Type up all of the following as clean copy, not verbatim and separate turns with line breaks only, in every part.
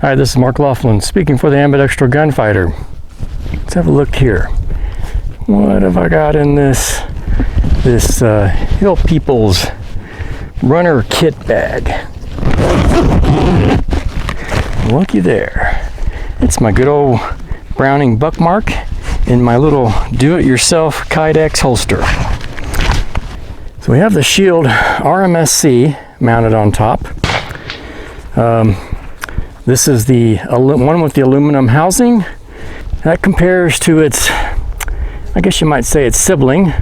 Hi, this is Mark Laughlin speaking for the Ambidextral Gunfighter. Let's have a look here. What have I got in this Hill People's runner kit bag? Looky there. It's my good old Browning Buckmark in my little do-it-yourself Kydex holster. So we have the Shield RMSc mounted on top. This is the one with the aluminum housing. That compares to its, I guess you might say its sibling,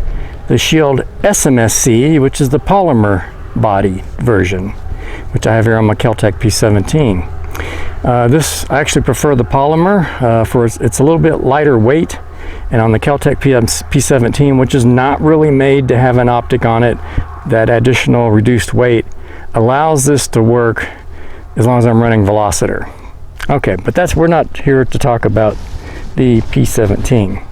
the Shield SMSc, which is the polymer body version, which I have here on my KelTec P17. I actually prefer the polymer for it's a little bit lighter weight, and on the KelTec P17, which is not really made to have an optic on it, that additional reduced weight allows this to work as long as I'm running Velocitor. Okay, but we're not here to talk about the P17.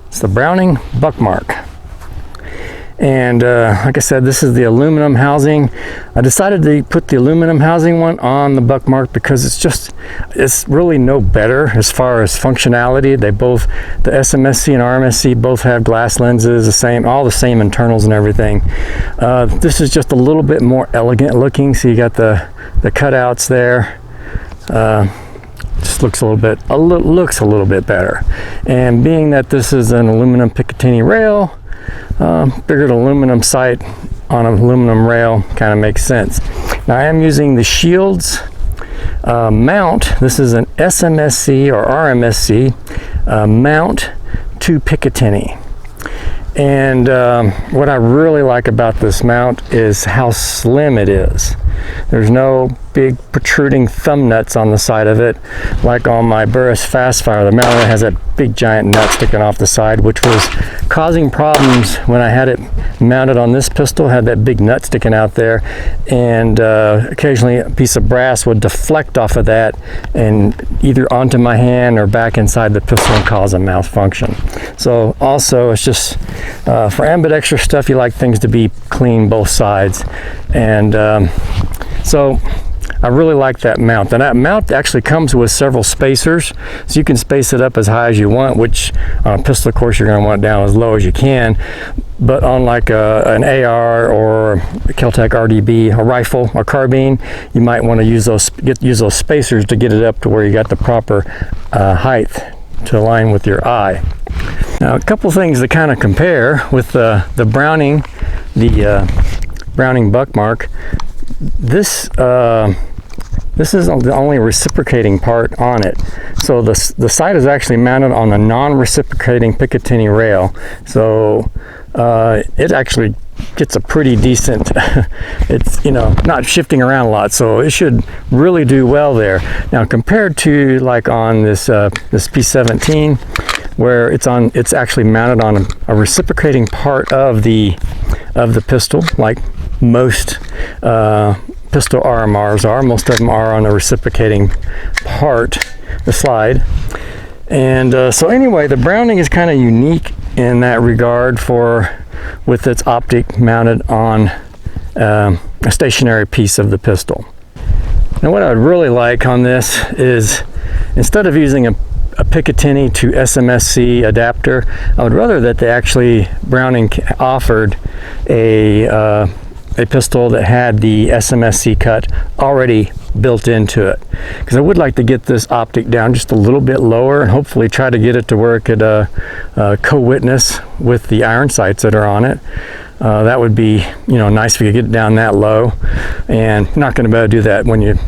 It's the Browning Buckmark. And like I said, this is the aluminum housing. I decided to put the aluminum housing one on the Buckmark because it's really no better as far as functionality. They both, the SMSc and RMSc, both have glass lenses, all the same internals and everything. This is just a little bit more elegant looking. So you got the cutouts there. Just looks a little bit better. And being that this is an aluminum Picatinny rail, bigger aluminum sight on an aluminum rail kind of makes sense. Now I am using the Shield's mount. This is an SMSc or RMSc mount to Picatinny. And what I really like about this mount is how slim it is. There's no big protruding thumb nuts on the side of it, like on my Burris Fastfire. The mount has that big giant nut sticking off the side, which was causing problems when I had it mounted on this pistol. Had that big nut sticking out there, and occasionally a piece of brass would deflect off of that and either onto my hand or back inside the pistol and cause a malfunction. So also, it's just for ambidextrous stuff, you like things to be clean both sides, and so I really like that mount. And that mount actually comes with several spacers, so you can space it up as high as you want, which on a pistol, of course, you're going to want it down as low as you can. But on like an AR or a KelTec RDB, a rifle or carbine, you might want to use those spacers to get it up to where you got the proper height to align with your eye. Now, a couple things to kind of compare with the Browning, Browning Buckmark. This is the only reciprocating part on it. So the sight is actually mounted on a non-reciprocating Picatinny rail. So it actually gets a pretty decent, it's, not shifting around a lot, so it should really do well there. Now compared to like on this P17, where it's actually mounted on a reciprocating part of the pistol, like most pistol RMRs are. Most of them are on a reciprocating part, the slide. And so anyway, the Browning is kind of unique in that regard with its optic mounted on a stationary piece of the pistol. Now what I would really like on this is, instead of using a Picatinny to SMSc adapter, I would rather that they actually, Browning offered a pistol that had the SMSc Cut already built into it, because I would like to get this optic down just a little bit lower and hopefully try to get it to work at a co-witness with the iron sights that are on it. That would be nice if you could get it down that low, and not going to be able to do that when you're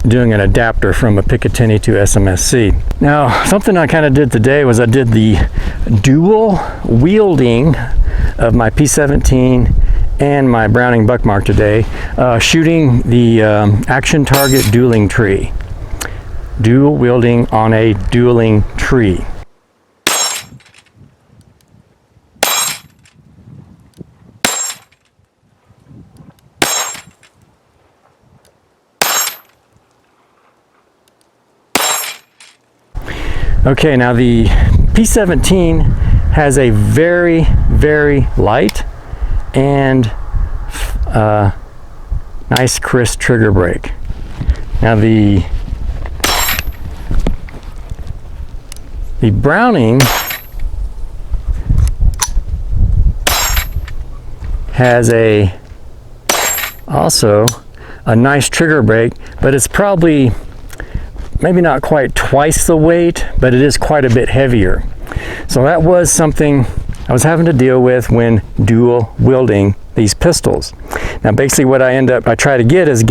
doing an adapter from a Picatinny to SMSc. Now, something I kind of did today was I did the dual wielding of my P17 and my Browning Buckmark today, shooting the Action Target Dueling Tree. Dual wielding on a dueling tree. Okay, now the P17 has a very, very light and nice crisp trigger brake. Now the Browning has also a nice trigger brake, but it's probably maybe not quite twice the weight, but it is quite a bit heavier. So that was something I was having to deal with when dual wielding these pistols. Now basically what I try to get is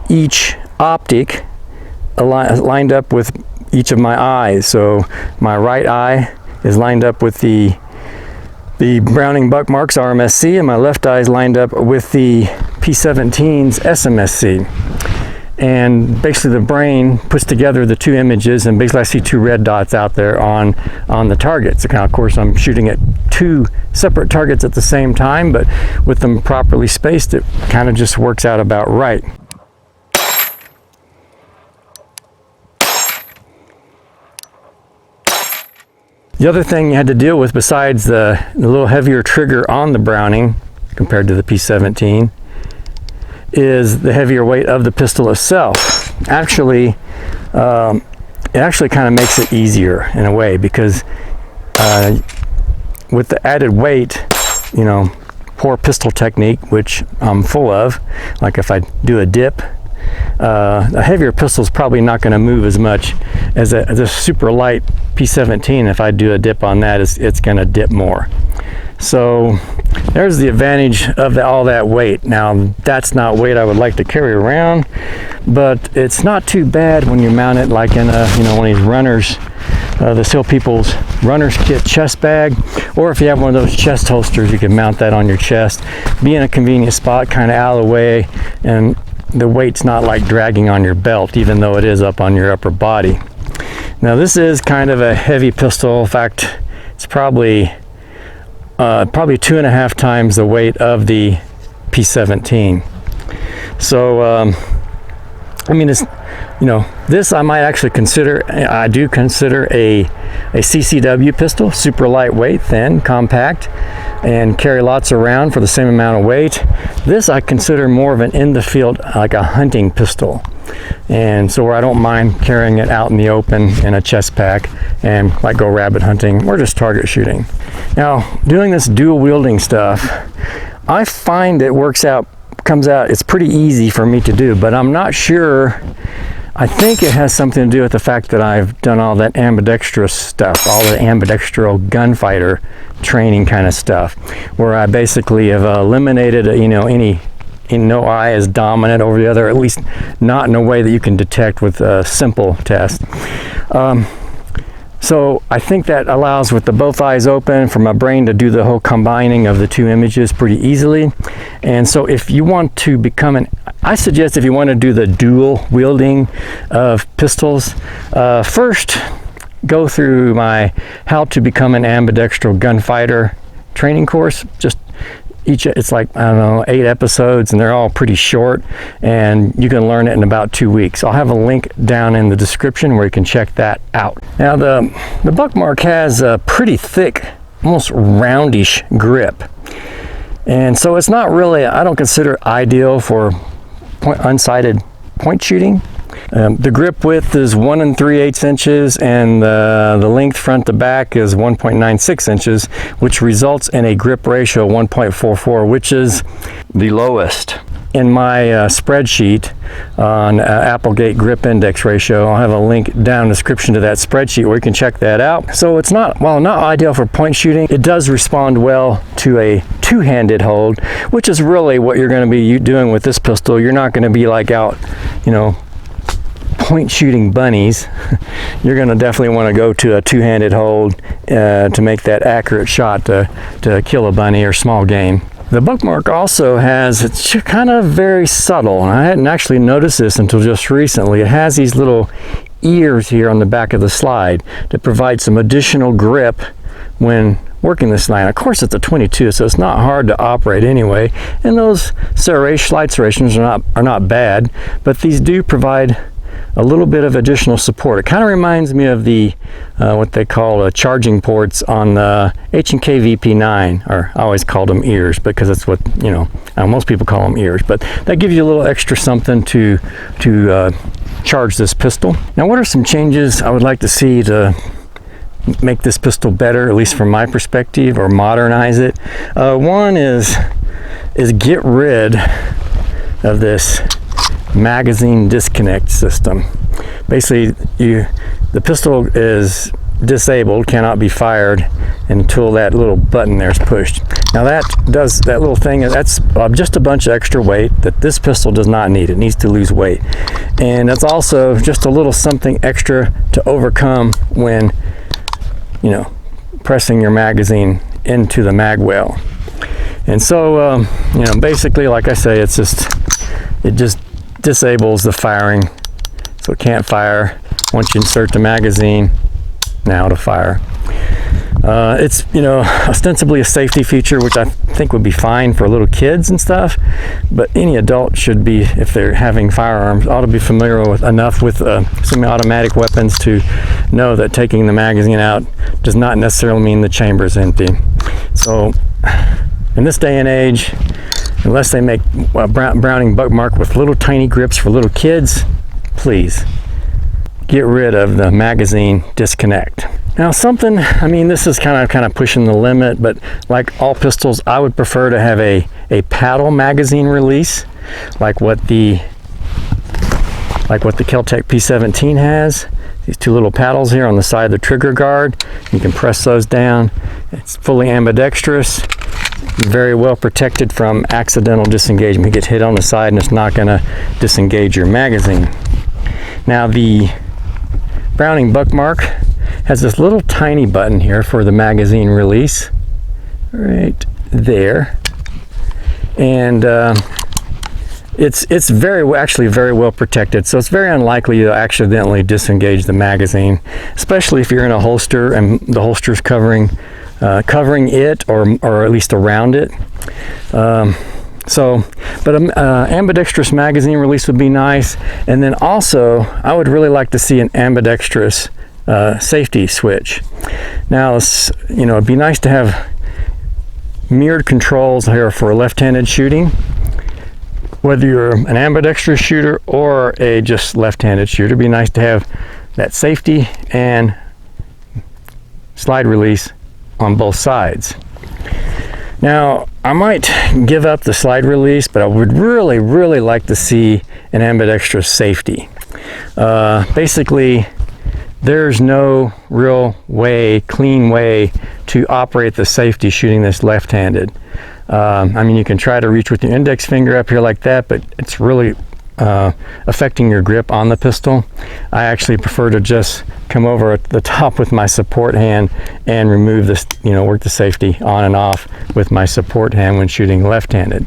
each optic lined up with each of my eyes. So my right eye is lined up with the Browning Buckmarks RMSc, and my left eye is lined up with the P17's SMSc. And basically the brain puts together the two images, and basically I see two red dots out there on the targets. So of course I'm shooting at two separate targets at the same time, but with them properly spaced, it kind of just works out about right. The other thing you had to deal with, besides the little heavier trigger on the Browning compared to the P17, is the heavier weight of the pistol itself. Actually, it actually kind of makes it easier in a way, because with the added weight, you know, poor pistol technique, which I'm full of, like if I do a dip, a heavier pistol is probably not going to move as much as a super light P17. If I do a dip on that, it's going to dip more. So there's the advantage of all that weight. Now that's not weight I would like to carry around, but it's not too bad when you mount it like in one of these runners, the Seal People's runner's kit chest bag, or if you have one of those chest holsters, you can mount that on your chest. Be in a convenient spot, kind of out of the way, and the weight's not like dragging on your belt, even though it is up on your upper body. Now this is kind of a heavy pistol. In fact, it's probably 2.5 times the weight of the P17. So I mean, it's, this I might actually consider, I do consider a CCW pistol, super lightweight, thin, compact, and carry lots around for the same amount of weight. This I consider more of an in the field, like a hunting pistol. And so where I don't mind carrying it out in the open in a chest pack and like go rabbit hunting or just target shooting. Now, doing this dual wielding stuff, I find it comes out, it's pretty easy for me to do, but I'm not sure. I think it has something to do with the fact that I've done all that ambidextrous stuff, all the ambidextral gunfighter training kind of stuff, where I basically have eliminated, no eye is dominant over the other, at least not in a way that you can detect with a simple test. So I think that allows, with both eyes open, for my brain to do the whole combining of the two images pretty easily. And so if you want to I suggest if you want to do the dual wielding of pistols, first go through my How to Become an Ambidextral Gunfighter training course. It's like, I don't know, 8 episodes, and they're all pretty short, and you can learn it in about 2 weeks. I'll have a link down in the description where you can check that out. Now the Buckmark has a pretty thick, almost roundish grip, and so it's not really, I don't consider ideal for unsighted point shooting. The grip width is 1 3/8 inches, and the length front to back is 1.96 inches, which results in a grip ratio of 1.44, which is the lowest. In my spreadsheet on Applegate grip index ratio, I'll have a link down in the description to that spreadsheet where you can check that out. So it's not ideal for point shooting, it does respond well to a two-handed hold, which is really what you're going to be doing with this pistol. You're not going to be like out, point shooting bunnies. You're going to definitely want to go to a two-handed hold to make that accurate shot to kill a bunny or small game. The Buckmark also has, it's kind of very subtle, and I hadn't actually noticed this until just recently. It has these little ears here on the back of the slide to provide some additional grip when working this line. Of course, it's a 22, so it's not hard to operate anyway, and those slight serrations are not bad, but these do provide a little bit of additional support. It kind of reminds me of the what they call charging ports on the H&K VP9, or I always called them ears because that's what, you know, most people call them ears, but that gives you a little extra something to charge this pistol. Now, what are some changes I would like to see to make this pistol better, at least from my perspective, or modernize it? One is get rid of this magazine disconnect system. Basically, the pistol is disabled, cannot be fired until that little button there is pushed. Now that little thing, that's just a bunch of extra weight that this pistol does not need. It needs to lose weight. And that's also just a little something extra to overcome when, you know, pressing your magazine into the mag well. And so, you know, basically, like I say, it just disables the firing, so it can't fire once you insert the magazine. Now to fire. It's, you know, ostensibly a safety feature, which I think would be fine for little kids and stuff, but any adult should be, if they're having firearms, ought to be familiar with enough with semi-automatic weapons to know that taking the magazine out does not necessarily mean the chamber is empty. So in this day and age, unless they make Browning Buckmark with little tiny grips for little kids, please get rid of the magazine disconnect. Now something, I mean, this is kind of pushing the limit, but like all pistols, I would prefer to have a paddle magazine release, like what the KelTec P17 has. These two little paddles here on the side of the trigger guard. You can press those down. It's fully ambidextrous, very well protected from accidental disengagement. You get hit on the side and it's not going to disengage your magazine. Now the Browning Buckmark has this little tiny button here for the magazine release, right there, and it's actually very well protected, so it's very unlikely you'll accidentally disengage the magazine, especially if you're in a holster and the holster's covering it or at least around it. But ambidextrous magazine release would be nice, and then also I would really like to see an ambidextrous safety switch. Now, you know, it'd be nice to have mirrored controls here for left-handed shooting, whether you're an ambidextrous shooter or a just left-handed shooter. It'd be nice to have that safety and slide release on both sides. Now, I might give up the slide release, but I would really, really like to see an ambidextrous safety. Basically, there's no real clean way to operate the safety shooting this left-handed. I mean, you can try to reach with your index finger up here like that, but it's really affecting your grip on the pistol. I actually prefer to just come over at the top with my support hand and remove this, you know, work the safety on and off with my support hand when shooting left-handed.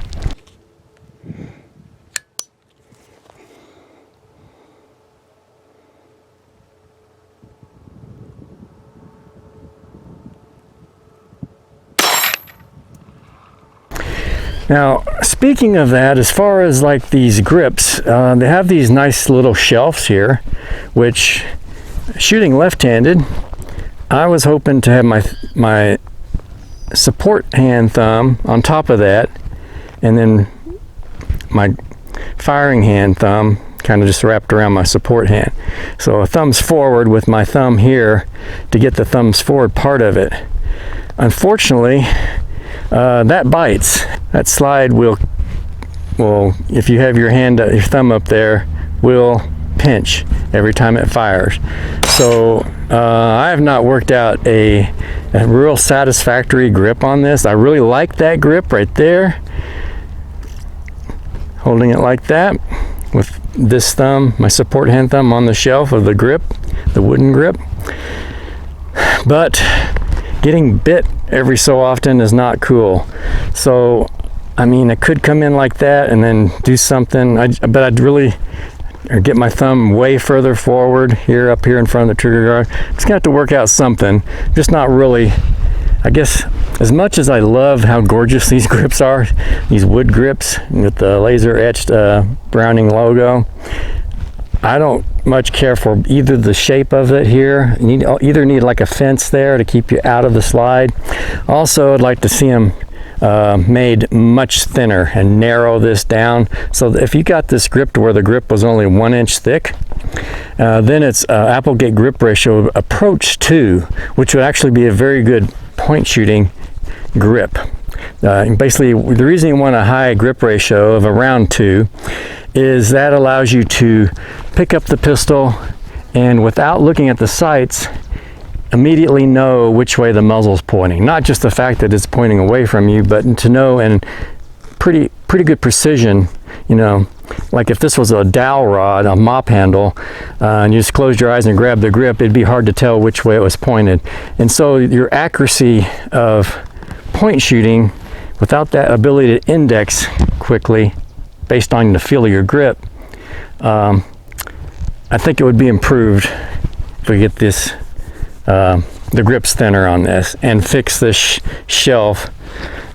Now, speaking of that, as far as like these grips, they have these nice little shelves here, which shooting left-handed, I was hoping to have my support hand thumb on top of that, and then my firing hand thumb kind of just wrapped around my support hand. So a thumbs forward with my thumb here to get the thumbs forward part of it. Unfortunately, that bites. That slide will, if you have your thumb up there, will pinch every time it fires. So I have not worked out a real satisfactory grip on this. I really like that grip right there. Holding it like that with this thumb, my support hand thumb on the shelf of the grip, the wooden grip. But getting bit every so often is not cool. So, I mean, I could come in like that and then do something, but I'd really get my thumb way further forward here, up here in front of the trigger guard. Just gonna have to work out something. Just not really, I guess, as much as I love how gorgeous these grips are, these wood grips with the laser etched Browning logo, I don't much care for either the shape of it here. You either need like a fence there to keep you out of the slide. Also, I'd like to see them made much thinner and narrow this down. So that if you got this grip to where the grip was only 1 inch thick, then it's Applegate grip ratio approach 2, which would actually be a very good point shooting grip. Basically, the reason you want a high grip ratio of around 2 is that allows you to pick up the pistol and without looking at the sights, immediately know which way the muzzle's pointing. Not just the fact that it's pointing away from you, but to know in pretty good precision, you know, like if this was a dowel rod, a mop handle, and you just closed your eyes and grabbed the grip, it'd be hard to tell which way it was pointed. And so your accuracy of point shooting without that ability to index quickly based on the feel of your grip, I think it would be improved if we get this the grips thinner on this and fix this shelf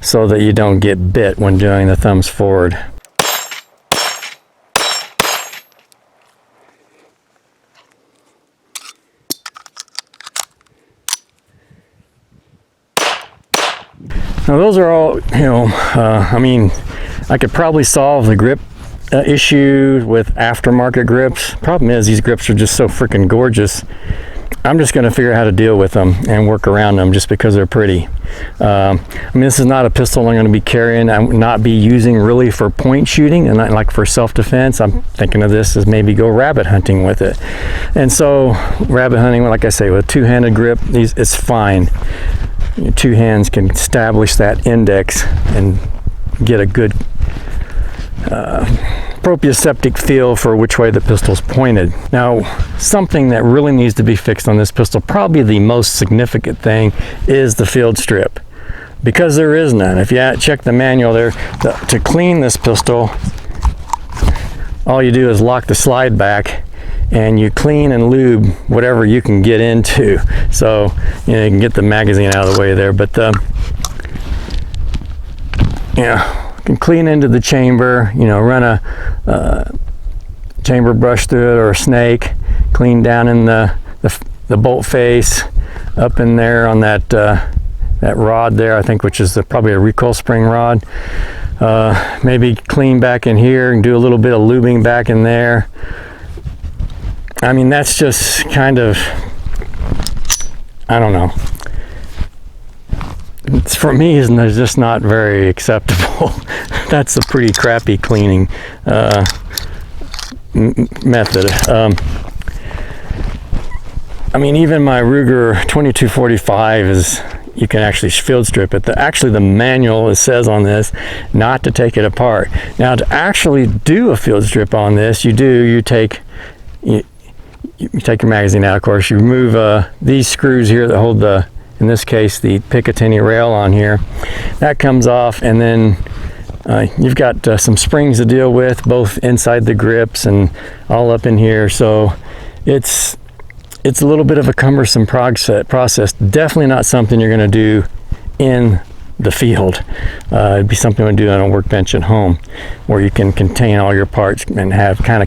so that you don't get bit when doing the thumbs forward. Now those are all, you know, I mean, I could probably solve the grip issue with aftermarket grips. Problem is these grips are just so freaking gorgeous. I'm just going to figure out how to deal with them and work around them just because they're pretty. I mean, this is not a pistol I'm going to be carrying. I would not be using really for point shooting and not like for self-defense. I'm thinking of this as maybe go rabbit hunting with it. And so rabbit hunting, like I say, with a two-handed grip, it's fine. Your two hands can establish that index and get a good proprioceptic feel for which way the pistol's pointed. Now, something that really needs to be fixed on this pistol, probably the most significant thing, is the field strip, because there is none. If you check the manual there, to clean this pistol, all you do is lock the slide back and you clean and lube whatever you can get into. So, you know, you can get the magazine out of the way there, but yeah, can clean into the chamber, you know, run a chamber brush through it or a snake, clean down in the bolt face, up in there on that that rod there, I think, which is probably a recoil spring rod. Maybe clean back in here and do a little bit of lubing back in there. I mean, that's just kind of, I don't know. It's, for me, is just not very acceptable. That's a pretty crappy cleaning method. I mean, even my Ruger 2245 is, you can actually field strip it. Actually, the manual, it says on this not to take it apart. Now, to actually do a field strip on this, you take your magazine out, of course. You remove these screws here that hold the, in this case, the Picatinny rail on here. That comes off, and then you've got some springs to deal with, both inside the grips and all up in here. So it's a little bit of a cumbersome process. Definitely not something you're going to do in the field. It'd be something you would do on a workbench at home, where you can contain all your parts and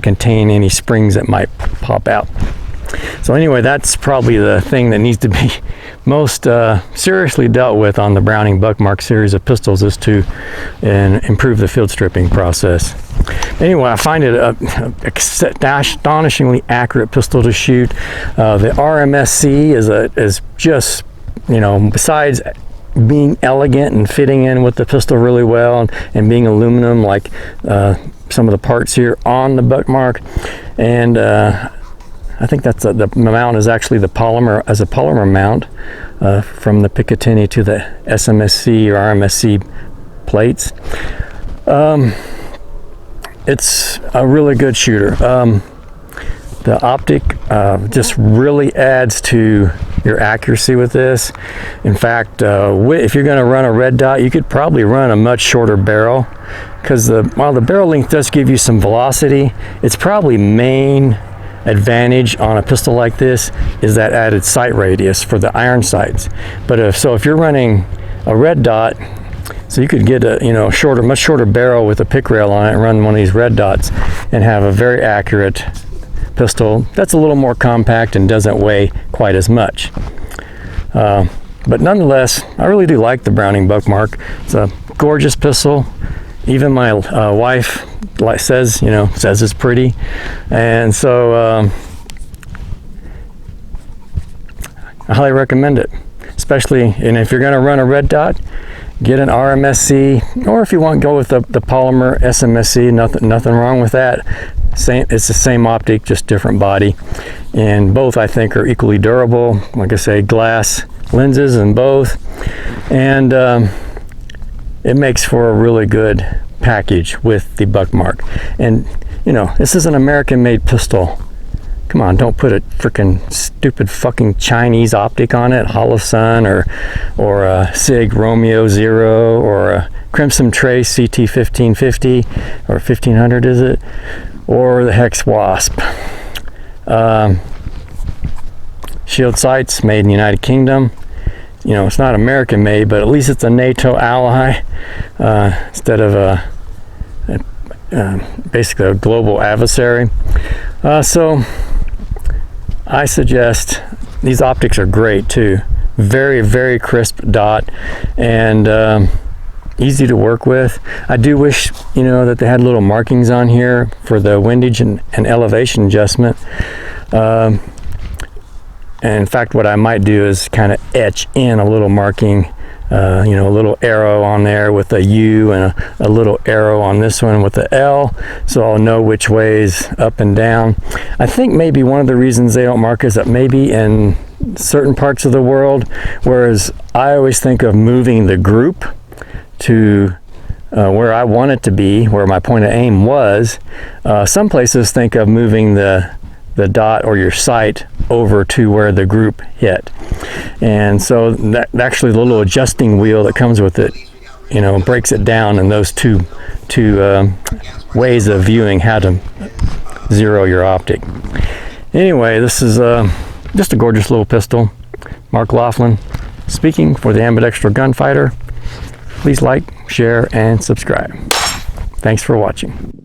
contain any springs that might pop out. So anyway, that's probably the thing that needs to be most seriously dealt with on the Browning Buckmark series of pistols, is to improve the field stripping process. Anyway, I find it an astonishingly accurate pistol to shoot. The RMSc is just, you know, besides being elegant and fitting in with the pistol really well, and being aluminum like some of the parts here on the Buckmark, and I think that's the mount is actually the polymer, as a polymer mount from the Picatinny to the SMSc or RMSc plates. It's a really good shooter. The optic just really adds to your accuracy with this. In fact, if you're going to run a red dot, you could probably run a much shorter barrel, because while the barrel length does give you some velocity, it's probably main advantage on a pistol like this is that added sight radius for the iron sights. But if you're running a red dot, so you could get a much shorter barrel with a pick rail on it and run one of these red dots and have a very accurate pistol that's a little more compact and doesn't weigh quite as much. But nonetheless, I really do like the Browning Buckmark. It's a gorgeous pistol. Even my wife says it's pretty, and so I highly recommend it. Especially, and if you're going to run a red dot, get an RMSc, or if you want to go with the polymer SMSc, nothing wrong with that. It's the same optic, just different body, and both I think are equally durable. Like I say, glass lenses in both, and it makes for a really good package with the Buckmark. And this is an American-made pistol. Come on, don't put a freaking stupid fucking Chinese optic on it, Holosun or a Sig Romeo Zero or a Crimson Trace CT 1550 or 1500 is it, or the Hex Wasp. Shield sights made in the United Kingdom. It's not American made, but at least it's a NATO ally instead of basically a global adversary. So I suggest these optics are great too. Very, very crisp dot and easy to work with. I do wish that they had little markings on here for the windage and elevation adjustment. And in fact, what I might do is kind of etch in a little marking, a little arrow on there with a U and a little arrow on this one with the L, so I'll know which way is up and down. I think maybe one of the reasons they don't mark is that maybe in certain parts of the world, whereas I always think of moving the group to where I want it to be, where my point of aim was, some places think of moving the dot or your sight over to where the group hit, and so that actually the little adjusting wheel that comes with it breaks it down in those two ways of viewing how to zero your optic. Anyway, this is just a gorgeous little pistol. Mark Laughlin speaking for the Ambidextral Gunfighter. Please like, share, and subscribe. Thanks for watching.